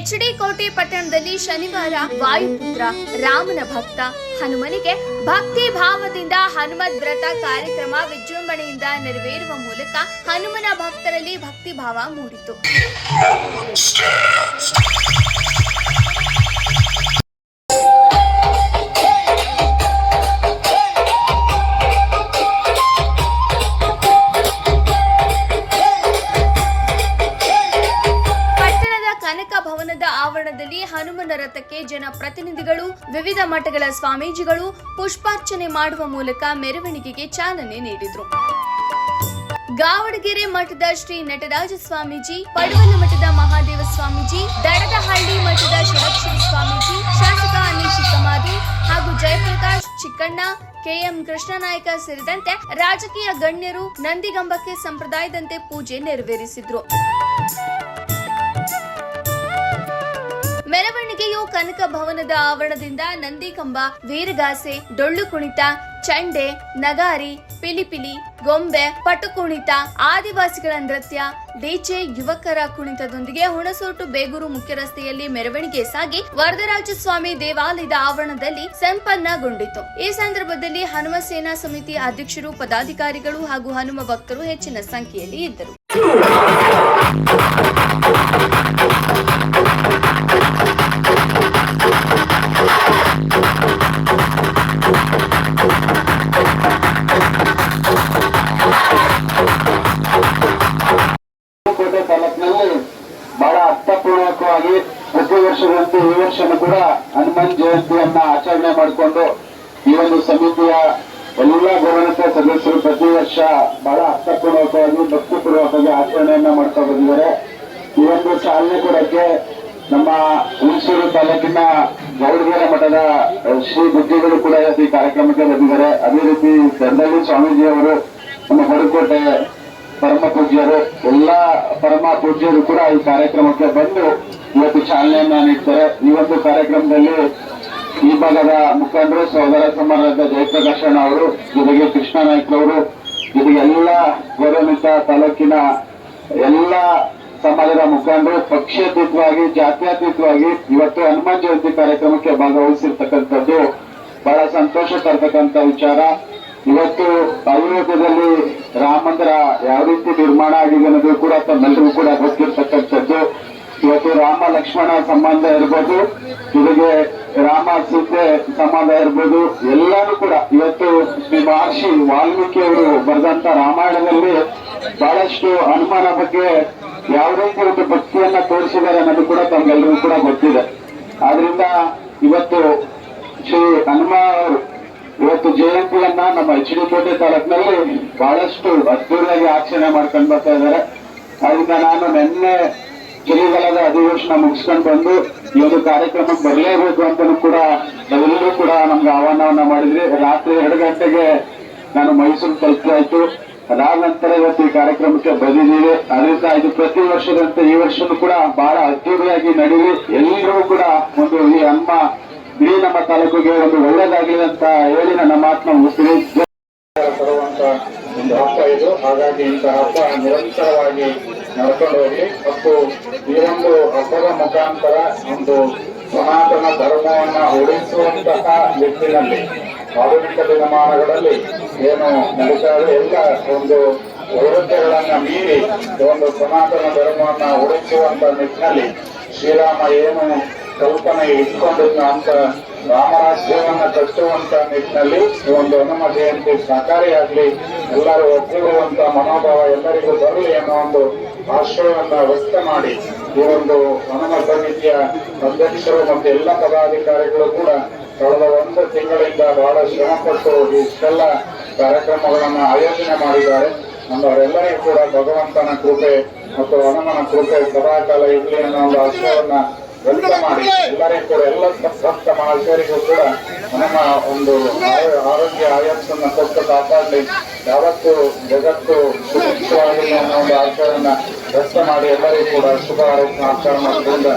HD ಕೋಟೆ ಪಟ್ಟಣದಲ್ಲಿ ಶನಿವಾರ ವಾಯುಪುತ್ರ ರಾಮನ ಭಕ್ತ ಹನುಮನಿಗೆ ಭಕ್ತಿ ಭಾವದಿಂದ ಹನುಮದ್ ವ್ರತ ಕಾರ್ಯಕ್ರಮ ವಿಜೃಂಭಣೆಯಿಂದ ನೆರವೇರುವ ಮೂಲಕ ಹನುಮನ ಭಕ್ತರಲ್ಲಿ ಭಕ್ತಿ ಭಾವ ಮೂಡಿತು. ಭವನದ ಆವರಣದಲ್ಲಿ ಹನುಮನ ರಥಕ್ಕೆ ಜನಪ್ರತಿನಿಧಿಗಳು, ವಿವಿಧ ಮಠಗಳ ಸ್ವಾಮೀಜಿಗಳು ಪುಷ್ಪಾರ್ಚನೆ ಮಾಡುವ ಮೂಲಕ ಮೆರವಣಿಗೆಗೆ ಚಾಲನೆ ನೀಡಿದರು. ಗಾವಡಗೆರೆ ಮಠದ ಶ್ರೀ ನಟರಾಜ ಸ್ವಾಮೀಜಿ, ಪಡುವಲ ಮಠದ ಮಹಾದೇವ ಸ್ವಾಮೀಜಿ, ದಡದಹಳ್ಳಿ ಮಠದ ಷಡಕ್ಷರಿ ಸ್ವಾಮೀಜಿ, ಶಾಸಕ ಅನೀಶ್ ಕಮಾದಿ ಹಾಗೂ ಜಯಪ್ರಕಾಶ್ ಚಿಕ್ಕಣ್ಣ, ಕೆಎಂ ಕೃಷ್ಣನಾಯಕ ಸೇರಿದಂತೆ ರಾಜಕೀಯ ಗಣ್ಯರು ನಂದಿಗಂಬಕ್ಕೆ ಸಂಪ್ರದಾಯದಂತೆ ಪೂಜೆ ನೆರವೇರಿಸಿದ್ರು. ಮೆರವಣಿಗೆಯು ಕನಕ ಭವನದ ಆವರಣದಿಂದ ನಂದಿಕಂಬ, ವೀರಗಾಸೆ, ಡೊಳ್ಳು ಕುಣಿತ, ಚಂಡೆ, ನಗಾರಿ, ಪಿಲಿಪಿಲಿ, ಗೊಂಬೆ, ಪಟು ಕುಣಿತ, ಆದಿವಾಸಿಗಳ ನೃತ್ಯ, ಡಿಜೆ, ಯುವಕರ ಕುಣಿತದೊಂದಿಗೆ ಹುಣಸೋಟು ಬೇಗೂರು ಮುಖ್ಯ ರಸ್ತೆಯಲ್ಲಿ ಮೆರವಣಿಗೆ ಸಾಗಿ ವರದರಾಜಸ್ವಾಮಿ ದೇವಾಲಯದ ಆವರಣದಲ್ಲಿ ಸಂಪನ್ನಗೊಂಡಿತು. ಈ ಸಂದರ್ಭದಲ್ಲಿ ಹನುಮ ಸೇನಾ ಸಮಿತಿ ಅಧ್ಯಕ್ಷರು, ಪದಾಧಿಕಾರಿಗಳು ಹಾಗೂ ಹನುಮ ಭಕ್ತರು ಹೆಚ್ಚಿನ ಸಂಖ್ಯೆಯಲ್ಲಿ ಇದ್ದರು. ಕೋಟೆ ತಾಲೂಕಿನಲ್ಲಿ ಬಹಳ ಅರ್ಥಪೂರ್ವಕವಾಗಿ ಪ್ರತಿ ವರ್ಷದಂತೆ ಈ ವರ್ಷನೂ ಕೂಡ ಹನುಮಾನ್ ಜಯಂತಿಯನ್ನ ಆಚರಣೆ ಮಾಡಿಕೊಂಡು ಈ ಒಂದು ಸಮಿತಿಯ ಎಲ್ಲ ಗೌರವಾನ್ವಿತ ಸದಸ್ಯರು ಪ್ರತಿ ವರ್ಷ ಬಹಳ ಅರ್ಥಪೂರ್ವಕವಾಗಿ ಭಕ್ತಿಪೂರ್ವಕವಾಗಿ ಆಚರಣೆಯನ್ನ ಮಾಡ್ತಾ ಬಂದಿದ್ದಾರೆ. ಈ ಒಂದು ಚಾಲನೆ ಕೊಡಕ್ಕೆ ನಮ್ಮ ಹುಣಸೂರು ತಾಲೂಕಿನ ಗೌಡಗೆರೆ ಮಠದ ಶ್ರೀ ಬುದ್ಧಿಗಳು ಕೂಡ ಈ ಕಾರ್ಯಕ್ರಮಕ್ಕೆ ಬಂದಿದ್ದಾರೆ. ಅದೇ ರೀತಿ ದಡದಹಳ್ಳಿ ಸ್ವಾಮೀಜಿಯವರು, ನಮ್ಮ ಹೊರಕೋಟೆ ಪರಮ ಪೂಜ್ಯರು, ಎಲ್ಲಾ ಪರಮ ಪೂಜ್ಯರು ಕೂಡ ಈ ಕಾರ್ಯಕ್ರಮಕ್ಕೆ ಬಂದು ಇವತ್ತು ಚಾಲನೆಯನ್ನ ನೀಡ್ತಾರೆ. ಈ ಒಂದು ಕಾರ್ಯಕ್ರಮದಲ್ಲಿ ಈ ಭಾಗದ ಮುಖಂಡರು, ಸಹೋದರ ಸಮಾಜದ ಜಯಪ್ರಕಾಶಣ್ಣ ಅವರು, ಜೊತೆಗೆ ಕೃಷ್ಣ ನಾಯ್ಕರವರು, ಜೊತೆಗೆ ಎಲ್ಲ ಗೌರವಾನ್ವಿತ ತಾಲೂಕಿನ ಎಲ್ಲ ಸಮಾಜದ ಮುಖಂಡರು ಪಕ್ಷಾತೀತವಾಗಿ, ಜಾತ್ಯತೀತವಾಗಿ ಇವತ್ತು ಹನುಮಾನ್ ಜಯಂತಿ ಕಾರ್ಯಕ್ರಮಕ್ಕೆ ಭಾಗವಹಿಸಿರ್ತಕ್ಕಂಥದ್ದು ಬಹಳ ಸಂತೋಷ ತರ್ತಕ್ಕಂಥ ವಿಚಾರ. ಇವತ್ತು ಅಯೋಧ್ಯೆಯಲ್ಲಿ ರಾಮ ಮಂದಿರ ಯಾವ ರೀತಿ ನಿರ್ಮಾಣ ಆಗಿದೆ ಅನ್ನೋದು ಕೂಡ ತಮ್ಮೆಲ್ಲರಿಗೂ ಕೂಡ ಗೊತ್ತಿರ್ತಕ್ಕಂಥದ್ದು. ಇವತ್ತು ರಾಮ ಲಕ್ಷ್ಮಣ ಸಂಬಂಧ ಇರ್ಬೋದು, ಜೊತೆಗೆ ರಾಮ ಸೀತೆ ಸಂಬಂಧ ಇರ್ಬೋದು, ಎಲ್ಲಾನು ಕೂಡ ಇವತ್ತು ಶ್ರೀ ಮಹರ್ಷಿ ವಾಲ್ಮೀಕಿ ಅವರು ಬರೆದಂತ ರಾಮಾಯಣದಲ್ಲಿ ಬಹಳಷ್ಟು ಹನುಮಾನ ಬಗ್ಗೆ ಯಾವ ರೀತಿ ಒಂದು ಭಕ್ತಿಯನ್ನ ತೋರಿಸಿದ್ದಾರೆ ಅನ್ನೋದು ಕೂಡ ತಮ್ಗೆಲ್ಲರಿಗೂ ಕೂಡ ಗೊತ್ತಿದೆ. ಆದ್ರಿಂದ ಇವತ್ತು ಶ್ರೀ ಹನುಮ ಅವರು ಇವತ್ತು ಜಯಂತಿಯನ್ನ ನಮ್ಮ ಎಚ್ಡಿ ಕೋಟೆ ತಾಲೂಕಿನಲ್ಲಿ ಬಹಳಷ್ಟು ಅದ್ದೂರಿಯಾಗಿ ಆಚರಣೆ ಮಾಡ್ಕೊಂಡು ಬರ್ತಾ ಇದ್ದಾರೆ. ಅದರಿಂದ ನಾನು ನಿನ್ನೆ ಚಳಿಗಾಲದ ಅಧಿವೇಶನ ಮುಗಿಸ್ಕೊಂಡು ಬಂದು ಈ ಒಂದು ಕಾರ್ಯಕ್ರಮಕ್ಕೆ ಬರಲೇಬೇಕು ಅಂತಲೂ ಕೂಡ ನಾವೆಲ್ಲರೂ ಕೂಡ ನಮ್ಗೆ ಆಹ್ವಾನವನ್ನ ಮಾಡಿದ್ರಿ. ರಾತ್ರಿ 2 ಗಂಟೆಗೆ ನಾನು ಮೈಸೂರು ತಲುಪಾಯ್ತು. ಅದಾದ ನಂತರ ಇವತ್ತು ಈ ಕಾರ್ಯಕ್ರಮಕ್ಕೆ ಬಂದಿದ್ದೀವಿ. ಅದರಿಂದ ಇದು ಪ್ರತಿ ವರ್ಷದಂತೆ ಈ ವರ್ಷನೂ ಕೂಡ ಬಹಳ ಅದ್ದೂರಿಯಾಗಿ ನಡೀಲಿ. ಎಲ್ಲರೂ ಕೂಡ ಒಂದು ಈ ಹನುಮ ಇಡೀ ನಮ್ಮ ತಾಲೂಕಿಗೆ ಒಂದು ಒಳ್ಳೆಯದಾಗಲಿ ಅಂತ ಹೇಳಿ ನನ್ನ ಮಾತನ್ನ ಮುಗಿಸ್ತೀನಿ. ತರುವಂತ ಒಂದು ಹಬ್ಬ ಇದು. ಹಾಗಾಗಿ ಇಂತಹ ಹಬ್ಬ ನಿರಂತರವಾಗಿ ನಡ್ಕೊಂಡು ಹೋಗಿ ಮತ್ತು ಈ ಒಂದು ಹಬ್ಬದ ಮುಖಾಂತರ ಒಂದು ಸನಾತನ ಧರ್ಮವನ್ನ ಉಳಿಸುವಂತಹ ನಿಟ್ಟಿನಲ್ಲಿ ಆಧುನಿಕ ದಿನಮಾನಗಳಲ್ಲಿ ಏನು ನಡೀತಾ ಇದೆ ಎಲ್ಲ ಒಂದು ವೈರುಧ್ಯಗಳನ್ನ ಮೀರಿ ಒಂದು ಸನಾತನ ಧರ್ಮವನ್ನ ಉಳಿಸುವಂತ ನಿಟ್ಟಿನಲ್ಲಿ ಶ್ರೀರಾಮ ಏನು ಕಲ್ಪನೆ ಇಟ್ಕೊಂಡಿದ್ನ ಅಂತ ರಾಮರಾಜ್ಯವನ್ನ ಕಟ್ಟುವಂತ ನಿಟ್ಟಿನಲ್ಲಿ ಈ ಒಂದು ಹನುಮ ಜಯಂತಿ ಸಹಕಾರಿಯಾಗ್ಲಿ, ಎಲ್ಲರೂ ಒಗ್ಗೂಡುವಂತ ಮನೋಭಾವ ಎಲ್ಲರಿಗೂ ಬರಲಿ ಅನ್ನೋ ಒಂದು ಆಶಯವನ್ನ ವ್ಯಕ್ತ ಮಾಡಿ ಈ ಒಂದು ಹನುಮ ಸಮಿತಿಯ ಅಧ್ಯಕ್ಷರು ಮತ್ತು ಎಲ್ಲ ಪದಾಧಿಕಾರಿಗಳು ಕೂಡ ಕಳೆದ 1 ತಿಂಗಳಿಂದ ಬಹಳ ಶ್ರಮಪಟ್ಟು ಇಷ್ಟೆಲ್ಲ ಕಾರ್ಯಕ್ರಮಗಳನ್ನ ಆಯೋಜನೆ ಮಾಡಿದ್ದಾರೆ. ನಮ್ಮವರೆಲ್ಲರಿಗೂ ಕೂಡ ಭಗವಂತನ ಕೃಪೆ ಮತ್ತು ಹನುಮನ ಕೃಪೆ ಸದಾಕಾಲ ಇರಲಿ ಅನ್ನೋ ಒಂದು ಆಶಯವನ್ನ ವ್ಯಕ್ತ ಮಾಡಿ ಎಲ್ಲರಿಗೂ ಕೂಡ ಎಲ್ಲ ಭಕ್ತ ಮಹಾಶಯರಿಗೂ ಕೂಡ ನಮ್ಮ ಒಂದು ಆರೋಗ್ಯ ಆಯಸ್ಸನ್ನ ಕೊಟ್ಟು ಕಾಪಾಡಲಿ, ಯಾವತ್ತು ಜಗತ್ತು ಸುರಕ್ಷಿತವಾಗಿಲ್ಲ ಅನ್ನೋ ಒಂದು ಆಶಯವನ್ನ ವ್ಯಕ್ತ ಮಾಡಿ ಎಲ್ಲರಿಗೂ ಕೂಡ ಶುಭ ಆರೋಗ್ಯ ಆಚರಣೆ ಮಾಡೋದ್ರಿಂದ